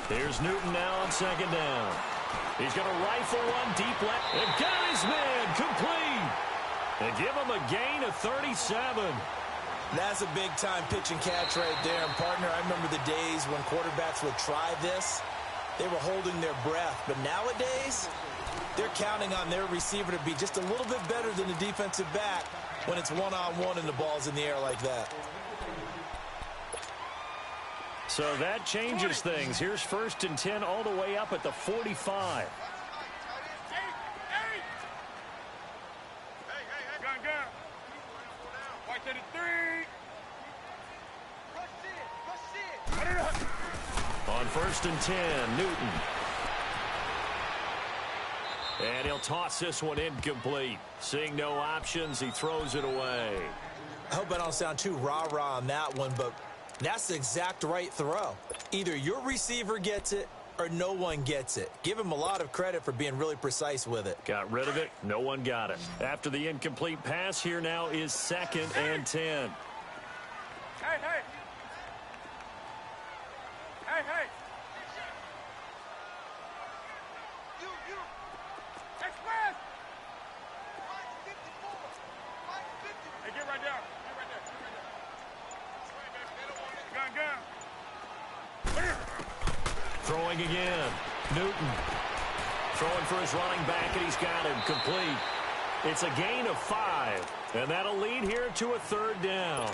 Here's Newton now on 2nd down. He's going to rifle one deep left. And got his man complete. And give him a gain of 37. That's a big-time pitch and catch right there. And, partner, I remember the days when quarterbacks would try this. They were holding their breath. But nowadays, they're counting on their receiver to be just a little bit better than the defensive back when it's one-on-one and the ball's in the air like that. So that changes things. Here's 1st and 10 all the way up at the 45. Gun. White to the 3. On 1st and 10, Newton. And he'll toss this one incomplete. Seeing no options, he throws it away. I hope I don't sound too rah-rah on that one, but that's the exact right throw. Either your receiver gets it or no one gets it. Give him a lot of credit for being really precise with it. Got rid of it. No one got it. After the incomplete pass, here now is 2nd and 10. Hey. You. Express. Hey, get right there. Gun. Throwing again. Newton. Throwing for his running back, and he's got him complete. It's a gain of 5, and that'll lead here to a 3rd down.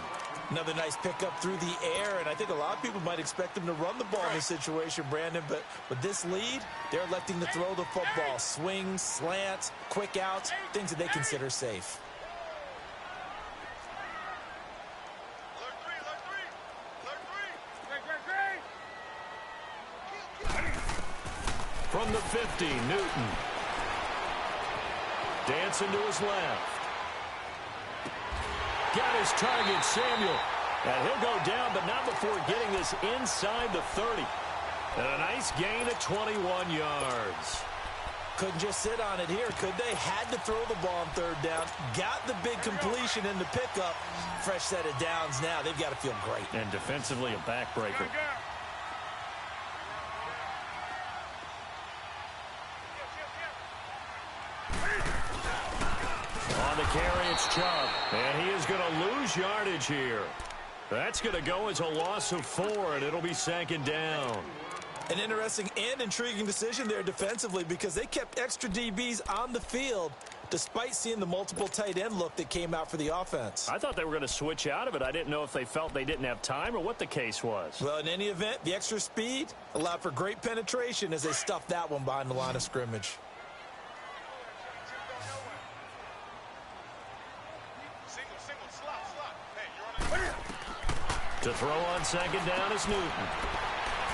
Another nice pickup through the air, and I think a lot of people might expect him to run the ball in this situation, Brandon, but with this lead, they're electing to throw the football. Swings, slants, quick outs, things that they consider safe. From the 50, Newton. Dancing to his left. Got his target, Samuel. And he'll go down, but not before getting this inside the 30. And a nice gain of 21 yards. Couldn't just sit on it here, could they? Had to throw the ball on 3rd down. Got the big completion in the pickup. Fresh set of downs now. They've got to feel great. And defensively, a backbreaker. On the carry, it's Chubb. And he is going to lose yardage here. That's going to go as a loss of 4, and it'll be 2nd down. An interesting and intriguing decision there defensively because they kept extra DBs on the field despite seeing the multiple tight end look that came out for the offense. I thought they were going to switch out of it. I didn't know if they felt they didn't have time or what the case was. Well, in any event, the extra speed allowed for great penetration as they stuffed that one behind the line of scrimmage. To throw on second down is Newton.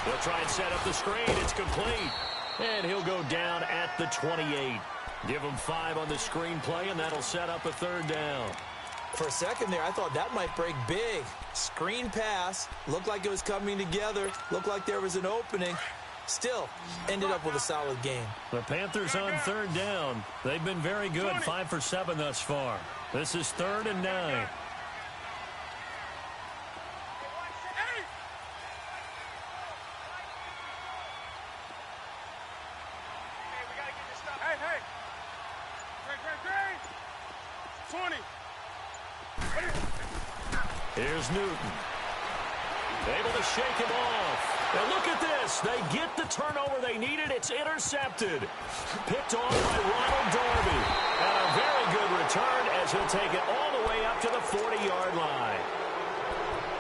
He'll try and set up the screen. It's complete. And he'll go down at the 28. Give him 5 on the screen play, and that'll set up a third down. For a second there, I thought that might break big. Screen pass. Looked like it was coming together. Looked like there was an opening. Still, ended up with a solid game. The Panthers on third down. They've been very good, 5 for 7 thus far. This is 3rd and 9. Here's Newton. Able to shake him off. And look at this. They get the turnover they needed. It's intercepted. Picked off by Ronald Darby. And a very good return as he'll take it all the way up to the 40-yard line.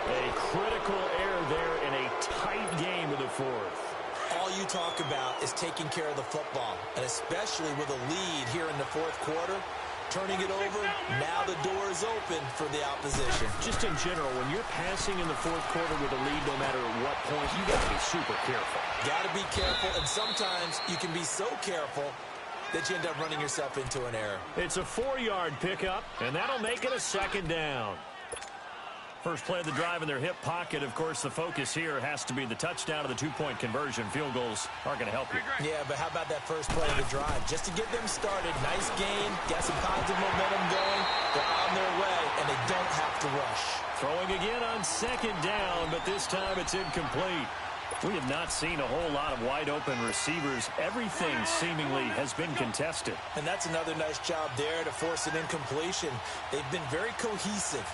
A critical error there in a tight game of the 4th. All you talk about is taking care of the football, and especially with a lead here in the 4th quarter. Turning it over, now the door is open for the opposition. Just in general, when you're passing in the 4th quarter with a lead, no matter what point, you got to be super careful. Got to be careful, and sometimes you can be so careful that you end up running yourself into an error. It's a 4-yard pickup, and that'll make it a 2nd down. First play of the drive in their hip pocket. Of course, the focus here has to be the touchdown of the 2-point conversion. Field goals aren't going to help you. Yeah, but how about that first play of the drive? Just to get them started. Nice gain. Got some positive momentum going. They're on their way, and they don't have to rush. Throwing again on 2nd down, but this time it's incomplete. We have not seen a whole lot of wide-open receivers. Everything seemingly has been contested. And that's another nice job there to force an incompletion. They've been very cohesive,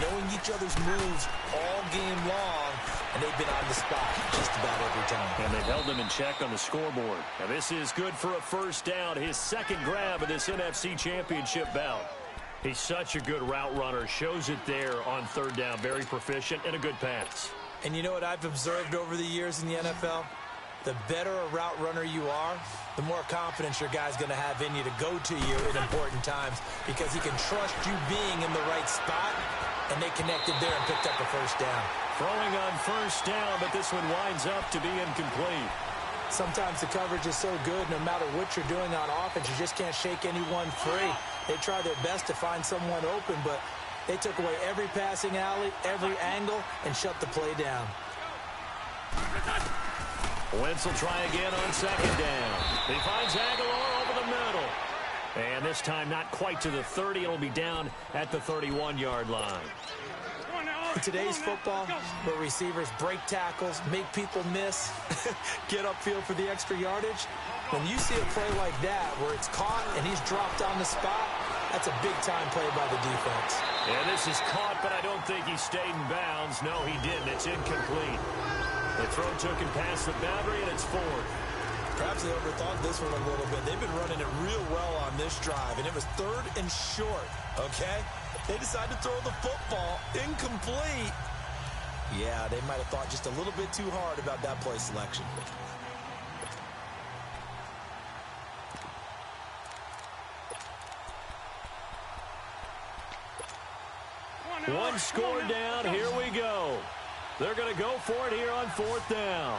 knowing each other's moves all game long, and they've been on the spot just about every time. And they've held them in check on the scoreboard. Now this is good for a 1st down, his 2nd grab of this NFC Championship bout. He's such a good route runner. Shows it there on 3rd down. Very proficient and a good pass. And you know what I've observed over the years in the NFL? The better a route runner you are, the more confidence your guy's going to have in you to go to you in important times because he can trust you being in the right spot, and they connected there and picked up a 1st down. Throwing on 1st down, but this one winds up to be incomplete. Sometimes the coverage is so good, no matter what you're doing on offense, you just can't shake anyone free. They try their best to find someone open, but they took away every passing alley, every angle, and shut the play down. Wentz will try again on 2nd down. He finds Aguilar over the middle. And this time not quite to the 30. It'll be down at the 31-yard line. In today's football, where receivers break tackles, make people miss, get upfield for the extra yardage, when you see a play like that where it's caught and he's dropped on the spot, that's a big-time play by the defense. Yeah, this is caught, but I don't think he stayed in bounds. No, he didn't. It's incomplete. The throw took him past the boundary, and it's 4th. Perhaps they overthought this one a little bit. They've been running it real well on this drive, and it was 3rd and short, okay? They decided to throw the football incomplete. Yeah, they might have thought just a little bit too hard about that play selection. One score down. Here we go. They're going to go for it here on 4th down.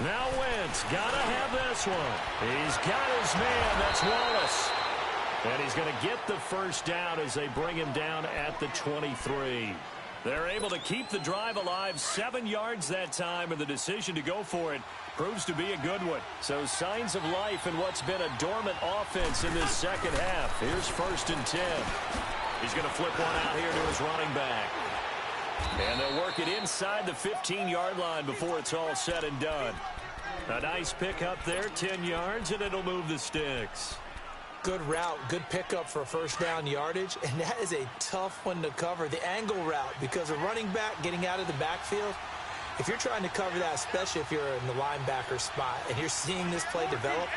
Now Wentz, gotta have this one. He's got his man, that's Wallace. And he's going to get the 1st down as they bring him down at the 23. They're able to keep the drive alive, 7 yards that time, and the decision to go for it proves to be a good one. So signs of life in what's been a dormant offense in this 2nd half. Here's 1st and 10. He's going to flip one out here to his running back. And they'll work it inside the 15-yard line before it's all said and done. A nice pickup there, 10 yards, and it'll move the sticks. Good route, good pickup for first down yardage, and that is a tough one to cover, the angle route, because a running back getting out of the backfield, if you're trying to cover that, especially if you're in the linebacker spot and you're seeing this play develop,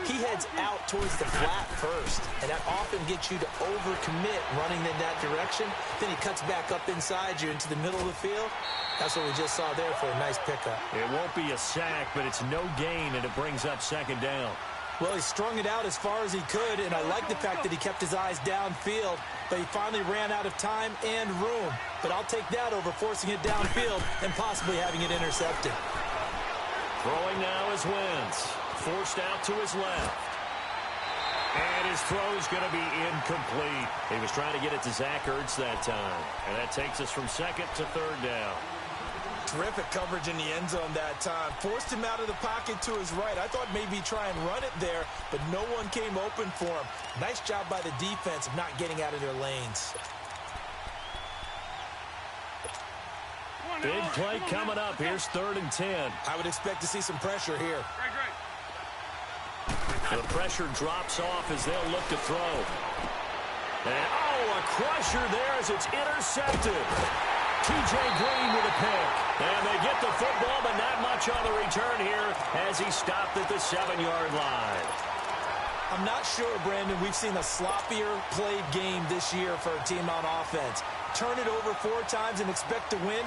he heads out towards the flat first, and that often gets you to overcommit running in that direction. Then he cuts back up inside you into the middle of the field. That's what we just saw there for a nice pickup. It won't be a sack, but it's no gain, and it brings up second down. Well, he strung it out as far as he could, and I like the fact that he kept his eyes downfield, but he finally ran out of time and room. But I'll take that over forcing it downfield and possibly having it intercepted. Throwing now is Wentz. Forced out to his left. And his throw's going to be incomplete. He was trying to get it to Zach Ertz that time. And that takes us from second to third down. Terrific coverage in the end zone that time. Forced him out of the pocket to his right. I thought maybe try and run it there, but no one came open for him. Nice job by the defense of not getting out of their lanes. Big play coming up. Here's 3rd and 10. I would expect to see some pressure here. The pressure drops off as they'll look to throw. And, oh, a crusher there as it's intercepted. T.J. Green with a pick. And they get the football, but not much on the return here as he stopped at the 7-yard line. I'm not sure, Brandon, we've seen a sloppier played game this year for a team on offense. Turn it over 4 times and expect to win?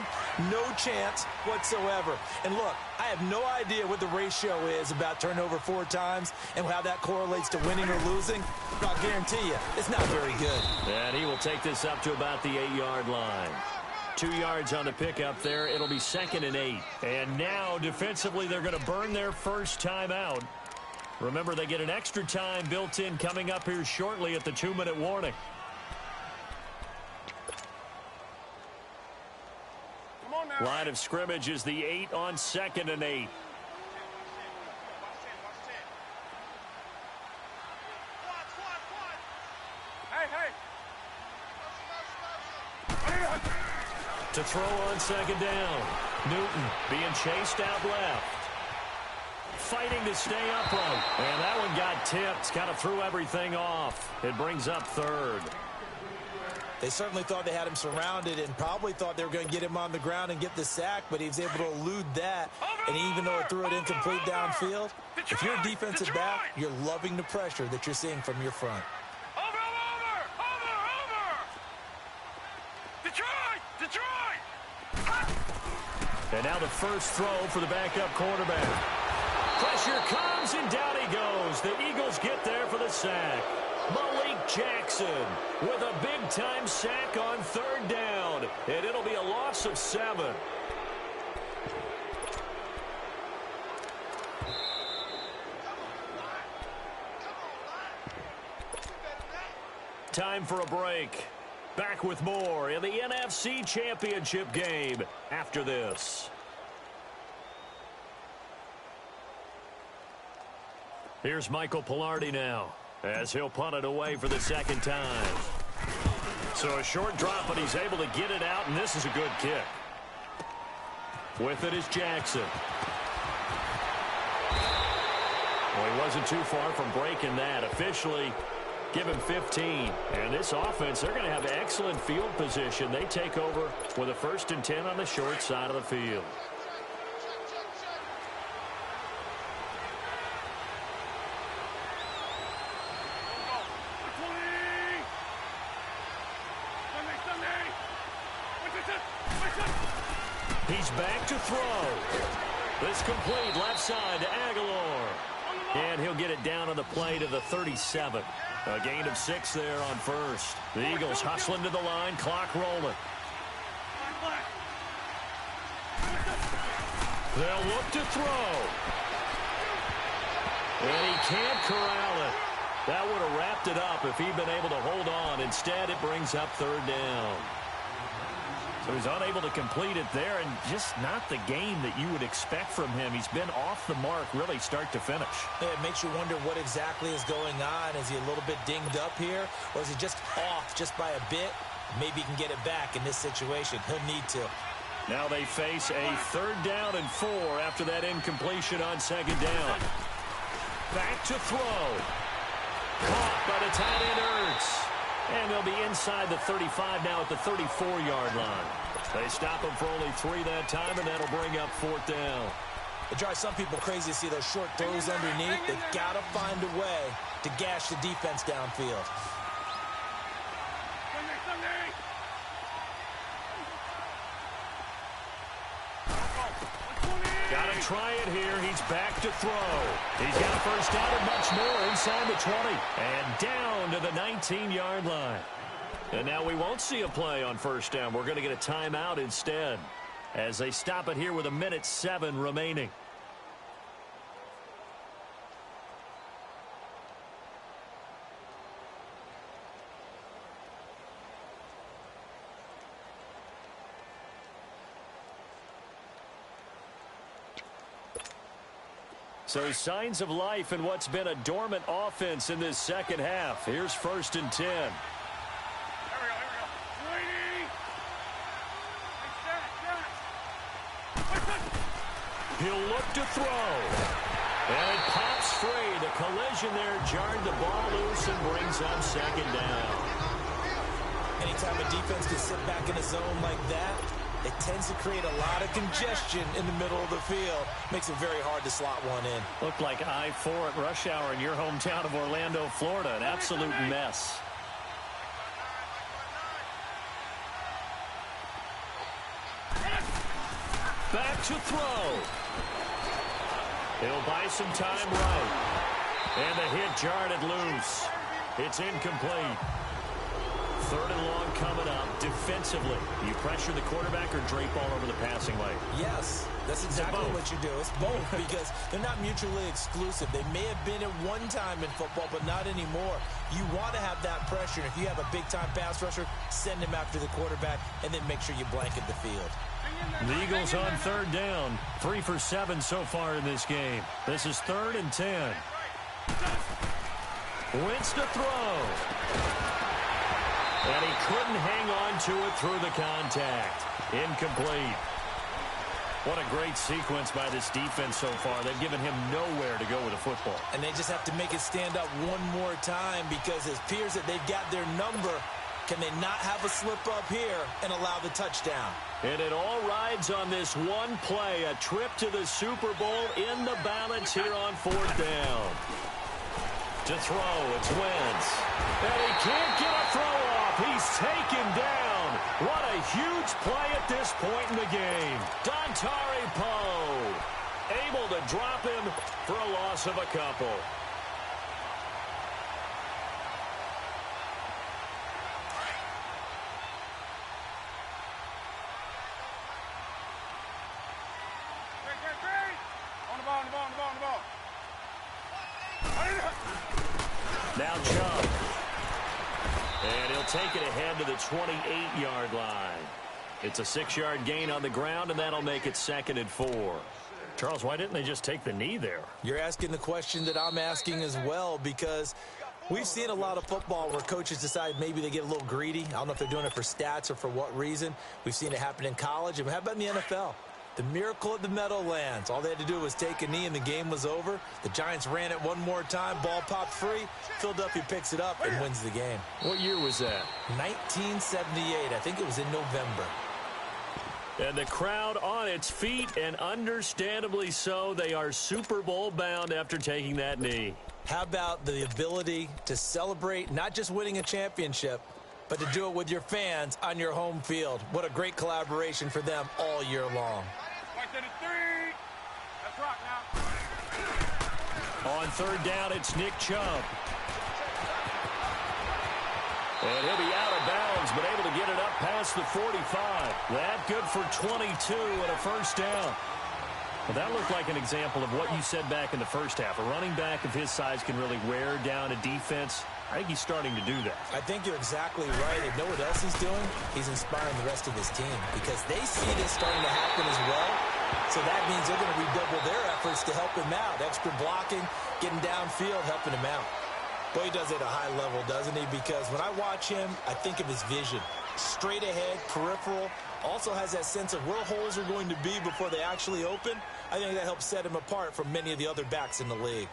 No chance whatsoever. And look, I have no idea what the ratio is about turnover 4 times and how that correlates to winning or losing. But I'll guarantee you, it's not very good. And he will take this up to about the 8-yard line. 2 yards on the pickup there. It'll be 2nd and 8. And now, defensively, they're going to burn their first time out. Remember, they get an extra time built in coming up here shortly at the 2-minute warning. Line of scrimmage is the 8 on 2nd and 8. To throw on 2nd down. Newton being chased out left. Fighting to stay upright. And that one got tipped. Kind of threw everything off. It brings up 3rd. They certainly thought they had him surrounded and probably thought they were going to get him on the ground and get the sack, but he was able to elude that. And even though it threw it incomplete downfield, if you're a defensive back, you're loving the pressure that you're seeing from your front. And now the first throw for the backup quarterback. Pressure comes, and down he goes. The Eagles get there for the sack. Malik Jackson with a big-time sack on 3rd down. And it'll be a loss of 7. Time for a break. Back with more in the NFC Championship game after this. Here's Michael Pilardi now as he'll punt it away for the 2nd time. So a short drop, but he's able to get it out, and this is a good kick. With it is Jackson. Well, he wasn't too far from breaking that. Officially, give him 15. And this offense, they're going to have excellent field position. They take over with a 1st and 10 on the short side of the field. He's back to throw. This complete left side to Aguilar. And he'll get it down on the play to the 37. A gain of 6 there on 1st. The Eagles hustling to the line, clock rolling. They'll look to throw. And he can't corral it. That would have wrapped it up if he'd been able to hold on. Instead, it brings up 3rd down. So he's unable to complete it there, and just not the game that you would expect from him. He's been off the mark really start to finish. It makes you wonder what exactly is going on. Is he a little bit dinged up here, or is he just off just by a bit? Maybe he can get it back in this situation. He'll need to. Now they face a 3rd down and 4 after that incompletion on 2nd down. Back to throw. Caught by the tight end, Ertz. And they'll be inside the 35 now at the 34-yard line. They stop him for only 3 that time, and that'll bring up 4th down. It drives some people crazy to see those short throws underneath. They've got to find a way to gash the defense downfield. Got to try it here. He's back to throw. He's got a first down and much more inside the 20. And down to the 19-yard line. And now we won't see a play on first down. We're going to get a timeout instead as they stop it here with 1:07 remaining. So signs of life in what's been a dormant offense in this second half. Here's 1st and 10. He'll look to throw. And it pops free. The collision there jarred the ball loose and brings up 2nd down. Anytime a defense can sit back in a zone like that, it tends to create a lot of congestion in the middle of the field. Makes it very hard to slot one in. Looked like I-4 at rush hour in your hometown of Orlando, Florida. An absolute mess. Back to throw. He'll buy some time right. And the hit jarred it loose. It's incomplete. 3rd and long coming up. Defensively, you pressure the quarterback or drape all over the passing lane? Yes, that's exactly what you do. It's both because they're not mutually exclusive. They may have been at one time in football, but not anymore. You want to have that pressure. If you have a big-time pass rusher, send him after the quarterback, and then make sure you blanket the field. The Eagles on 3rd down. 3 for 7 so far in this game. This is 3rd and 10. Wentz to throw. And he couldn't hang on to it through the contact. Incomplete. What a great sequence by this defense so far. They've given him nowhere to go with the football. And they just have to make it stand up one more time because it appears that they've got their number. Can they not have a slip up here and allow the touchdown? And it all rides on this one play. A trip to the Super Bowl in the balance here on 4th down. To throw, it's Wentz. And he can't get a throw off. He's taken down. What a huge play at this point in the game. Dontari Poe able to drop him for a loss of a couple. Now Chubb. And he'll take it ahead to the 28-yard line. It's a 6-yard gain on the ground, and that'll make it 2nd and 4. Charles, why didn't they just take the knee there? You're asking the question that I'm asking as well, because we've seen a lot of football where coaches decide maybe they get a little greedy. I don't know if they're doing it for stats or for what reason. We've seen it happen in college. And how about in the NFL? The miracle at the Meadowlands. All they had to do was take a knee and the game was over. The Giants ran it one more time. Ball popped free. Philadelphia picks it up and wins the game. What year was that? 1978. I think it was in November. And the crowd on its feet, and understandably so. They are Super Bowl bound after taking that knee. How about the ability to celebrate not just winning a championship, but to do it with your fans on your home field? What a great collaboration for them all year long. Let's rock now. On 3rd down, it's Nick Chubb. And he'll be out of bounds, but able to get it up past the 45. That good for 22 and a first down. Well, that looked like an example of what you said back in the first half. A running back of his size can really wear down a defense. I think he's starting to do that. I think you're exactly right. And know what else he's doing? He's inspiring the rest of his team because they see this starting to happen as well. So that means they're going to redouble their efforts to help him out. Extra blocking, getting downfield, helping him out. Boy, he does it at a high level, doesn't he? Because when I watch him, I think of his vision. Straight ahead, peripheral. Also has that sense of where holes are going to be before they actually open. I think that helps set him apart from many of the other backs in the league.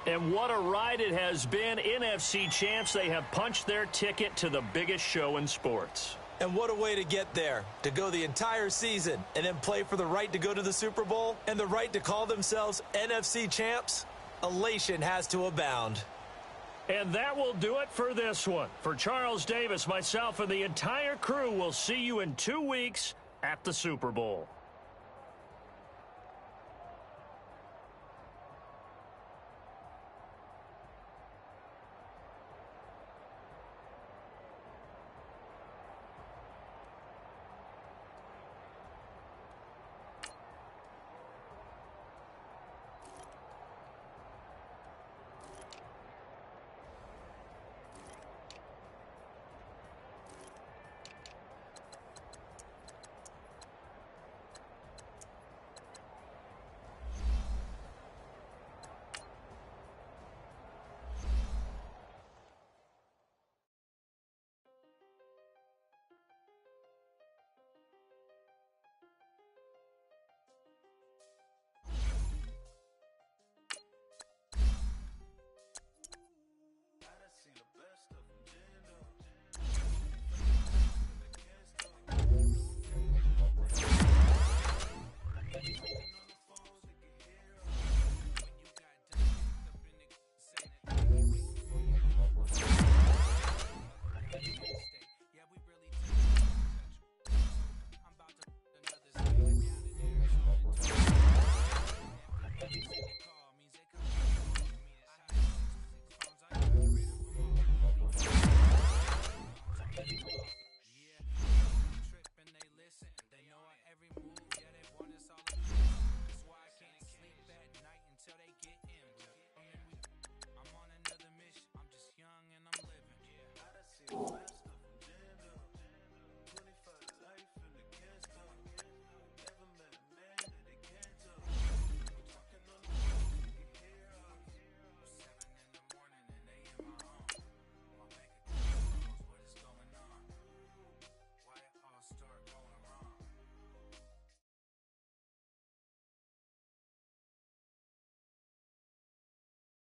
And what a ride it has been. NFC champs, they have punched their ticket to the biggest show in sports. And what a way to get there, to go the entire season and then play for the right to go to the Super Bowl and the right to call themselves NFC champs. Elation has to abound. And that will do it for this one. For Charles Davis, myself, and the entire crew, we'll see you in 2 weeks at the Super Bowl. I'm on another mission. I'm just young and I'm living.